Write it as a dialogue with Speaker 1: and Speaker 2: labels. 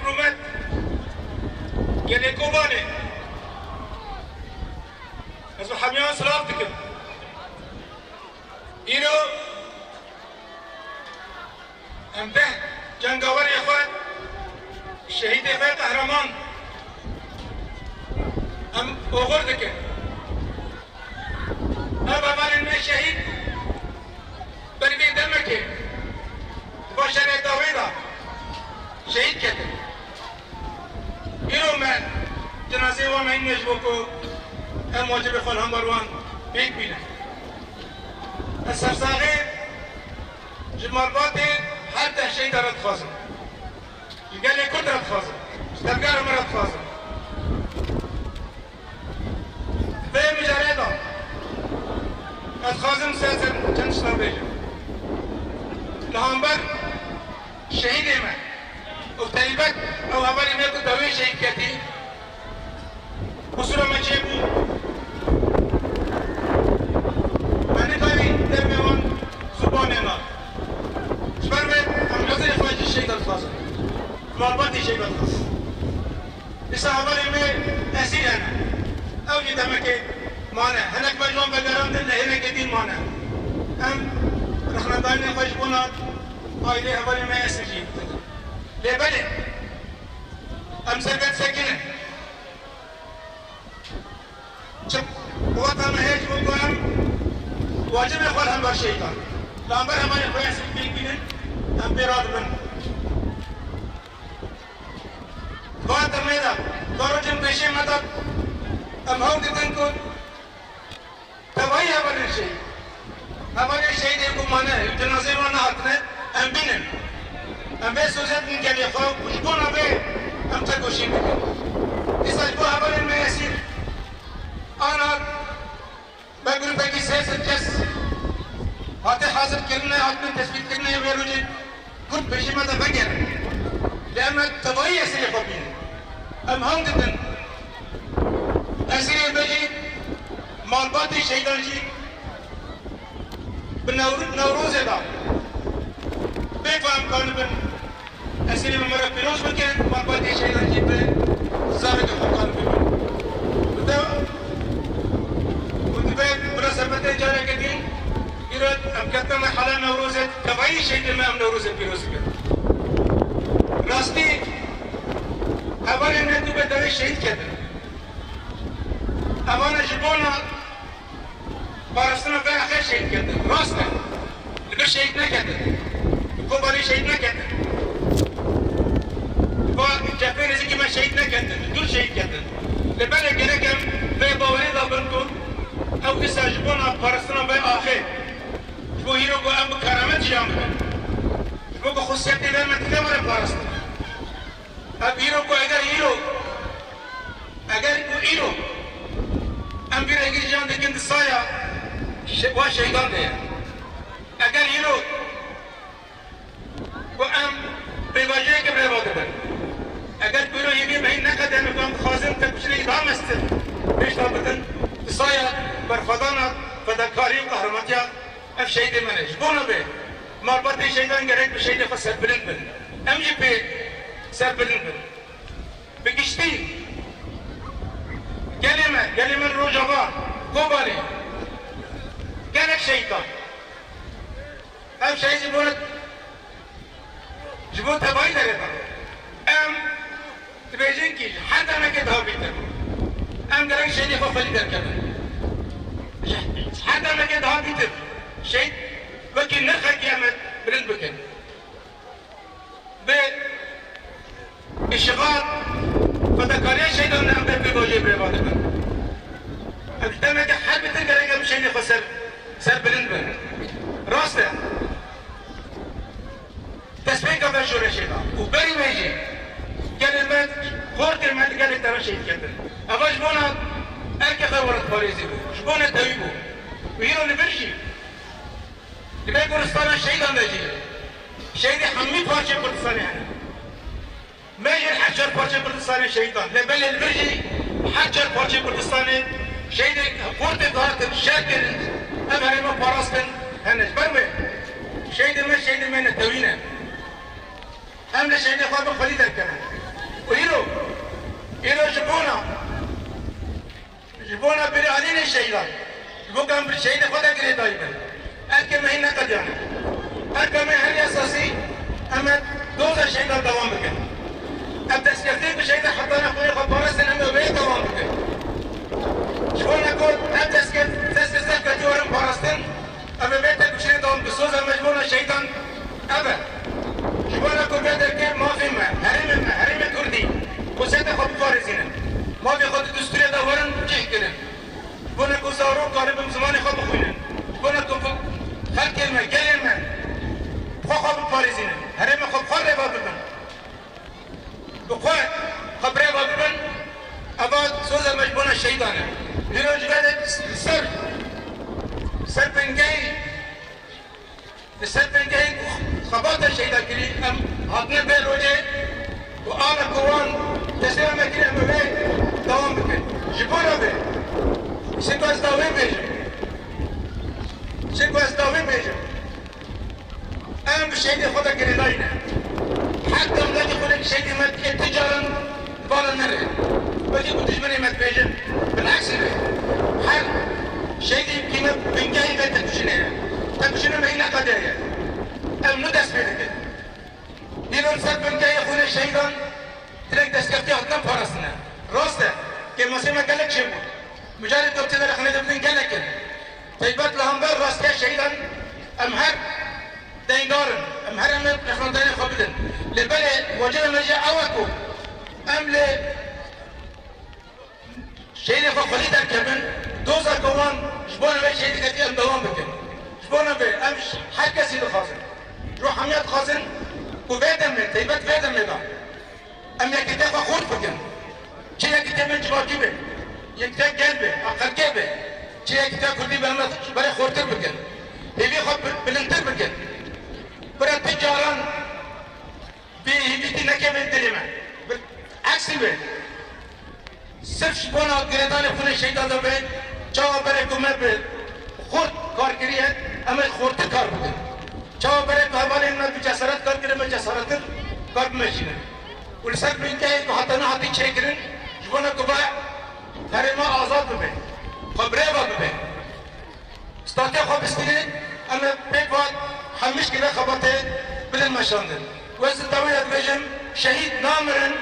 Speaker 1: حکومت گلی کوبانه از همیان سلاف دکن اینو ام ده جنگاور خود شهید خود قهرمان ام اوغر دکن اب اول شهید بری دمکه باشن داویدا شهید کرده اینو من جنازه وان این نجبو کو ام واجب خال هم بروان بیک بینه از سرساقه جمالبات هر ده شهید دارد خوازم يقال لي كنت اتفاصل تلقاها مرة اتفاصل في مجرده اتخازم سياسة كنش نربيجة لهمبر شهيد ايمان وتايبك او هبالي ميكو دوي شهيد كتي وصولة ما تشيبو ماني قاري درمي وان سبوني نار شبرمت هم حزن اخواج الشهيد الفاصل مربوطي شيء بالخص الصحابة من أسير أنا أو جدا مكان معنا هناك مجموعة بقرام دلنا هنا كدين معنا أم رحنا داينا فجبونا قايلة هبالي ما أسير جيب ليه بلي أم سرقت سكينة شب وطن هيج مقام واجب يقول هم بالشيطان لأمبر هبالي خويا سيد بيكين أم بيراد منه बात मेरा करोजन पेशे मतलब अब हम दिखन को तबाही हमारे शहीद को माने है जनाज़े वाला हाथ में एम्बिने एम्बे सोचते हैं कि ये ख़ाव कुछ को ना बे हम तक कोशिश करें इस अजूबा हमारे में ऐसी आना बैकग्राउंड पे किसी से जस हाथे हासिल करने हाथ में तस्वीर करने ये रोज़े कुछ पेशे मतलब बगैर لأن التضييع أسير قبيل أم هم جدا أسير بجي مالباتي شيطان جي بالنوروز دا بفهم كان بن أسير ممرق بنوش بكين مالباتي شيطان جي بزارك الخلقان بن وتبقى برسبتي جارة كدين إراد أم كتما حالا نوروزت كبعي شيطان ما أم نوروزت بنوز كده راستی اول این تو به دوی شهید کردن اول جبونا بارستان به آخر شهید کردن راست نه لبه شهید نکردن کوبالی شهید نکردن با جبهه رزی ما شهید نکردن دور شهید کردن لبه نگرکم به باوری دابن کن او کسا جبونا بارستان به آخر جبو هیرو با ام کرامت جام کن جبو با خصوصیتی درمت نماره بارستان अब हीरो को अगर वो हीरो हम भी रहेंगे जान लेकिन साया वो शहीदान दे अगर हीरो वो हम बेवजह के बर्बाद कर अगर हीरो ये भी नहीं नकद है तो हम खासिम तक कुछ नहीं दाम अस्तर बेशतर बदन साया बरखदाना फदकारी कहरमतिया अब शहीद मने जबोना बे मारबती शहीदान गरक शहीद फसद बलंद हम ये पे سر بلند بگشتی گلمه روجاوا کوبالی گلک شیطان هم شهید جبون تبایی داره ام تبیجین کی حتی مکه دها بیتر ام درنگ شهیدی خفلی در کرده حتی مکه دها بیتر شهید وکی نرخه قیامت بلند بکن به اشغال فدكاريا شيء من عمل بيجي بريبادة من. الدم ده حد بتلقى رجع مش هني خسر سر بلند راسته. تسبيح كذا شو رشيدا وبري ميجي كلمات خورت المال قال ترى شيء كذا. أبغى جبونا أكثر ورد باريزي جبونا تبيبو وهيرو اللي برشي. اللي بيقول استانا شيء ده نجي شيء ده حميد فاشل كردستان يعني. ما يجي حجر بارچه کردستان شهیدان لبل البرجی حجر بارچه کردستان شهید قرد دارت شرک هم هرما پاراستن هنش برمه شهید من نتوینه هم شهید خواب خالی در کنن إيرو جبونا برعالين الشهيدان بوكام بالشهيد خدا كري دايما أكمل مهنا قد يعني أكمل هني أساسي أما دوزة شهيدان دوام بكن أبدأ سكتين بشهيدان حتى نقول خبرة سنة بيت دوام بكن جبونا كود أبدأ سكت تسكت كجورم فارستن أما بيتك بشهيد دوام بسوزة مجبونا شهيدان أبا جبونا كود بيتك ما في ما هرم كردي وسيدة خب فارزين ما في خد دستوري دورن جهكنا بنا كوزارو قارب زمان خب خوينن بنا كوف هر كلمة كلمة خب فارزين هرم خب خرب بابن بخوا خبره بابن أباد سوزة مجبونا شهيدانه ليروج بعد سر بنجاي خبات الشهيدان كلي أم هاتنا بيروجه وأنا كوان تسلم مكين أمامي دوام بكن جبونا به شكو أستوي بيجم أنا بشهيد خدا كريداينا حتى ملاقي خلق شهيد مات تجارا بالا نره بدي كنتجبني مات بيجم بالعكس حال شهيد كيما بنجاي بيت تكشنه مهينا قدايا أم ندس بيدك دينون سر بنجاي خونه شهيدان ترك دستكفتي هاتنا فرسنا راسته که مسیمه گلک شیم مجرد دوبتی در خانه دبنین گلکن طیبت لهمبر راسته شهیدان امهر دینگارن امهر امت نخوندانی خوابدن لبله وجه مجا اوکو ام شهید خواهی در کبن دوزا کوان جبانه به شهید کتی ام دوام بکن جبانه به ام هر کسی دو خازن رو حمیت خازن و ویدم من طیبت ویدم میدان ام یکی دفع خورد بکن چه یکی دفع جواکی به یک دفع گل به اقل که به چه یکی دفع کردی به امت برای خورتر بکن هیوی خود بلندتر بکن برای تجاران به هیویتی نکه به دلیمه عکسی به صرف شبانا گردان خونه شیدان دو به چاوا برای کمر به خورد کار کریه اما خورتر کار بکن چاوا برای حوالی امت به جسارت کار کریه به جسارتر کار بمشینه ولسر بینکه که حتی نه حتی چه کرن جوانا کبا هرما آزاد ببین خبره با ببین استاته خواب استیلی اما پیک واد همیش که خباته بلن مشاندن وزن داوید بجم شهید نامرن